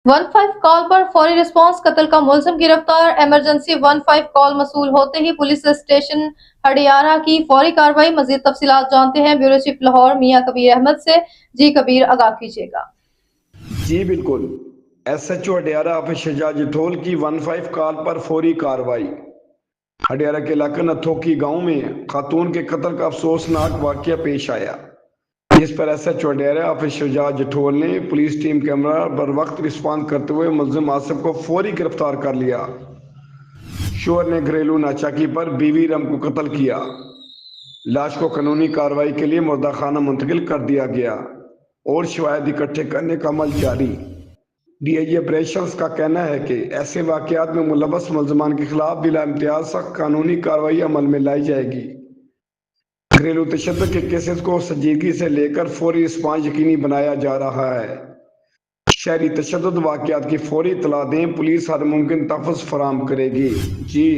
15 کال پر فوری رسپانس، قتل کا ملزم گرفتار۔ ایمرجنسی 15 کال موصول ہوتے ہی پولیس اسٹیشن ہڈیارہ کی فوری کارروائی۔ مزید تفصیلات جانتے ہیں بیورو چیف لاہور میاں کبیر احمد سے۔ جی کبیر، آگاہ کیجیے گا۔ جی بالکل، S H O Hadiara office شجاع جٹھول کی 15 کال پر فوری کارروائی۔ ہڈیارہ کے علاقہ نتھوکی گاؤں میں خاتون کے قتل کا افسوسناک واقعہ پیش آیا، جس پر S H O Hadiara office شجاع جٹھول نے پولیس ٹیم کے عملہ بر وقت رسپانس کرتے ہوئے ملزم آصف کو فوری گرفتار کر لیا۔ شوہر نے گھریلو ناچاکی پر بیوی رم کو قتل کیا۔ لاش کو قانونی کارروائی کے لیے مردہ خانہ منتقل کر دیا گیا اور شواہد اکٹھے کرنے کا عمل جاری۔ ڈی آئی جی آپریشنز کا کہنا ہے کہ ایسے واقعات میں ملوث ملزمان کے خلاف بلا امتیاز سخت قانونی کارروائی عمل میں لائی جائے گی۔ گھریلو تشدد کے کیسز کو سنجیدگی سے لے کر فوری رسپانس یقینی بنایا جا رہا ہے۔ شہری تشدد واقعات کی فوری اطلاع دیں، پولیس ہر ممکن تحفظ فراہم کرے گی۔ جی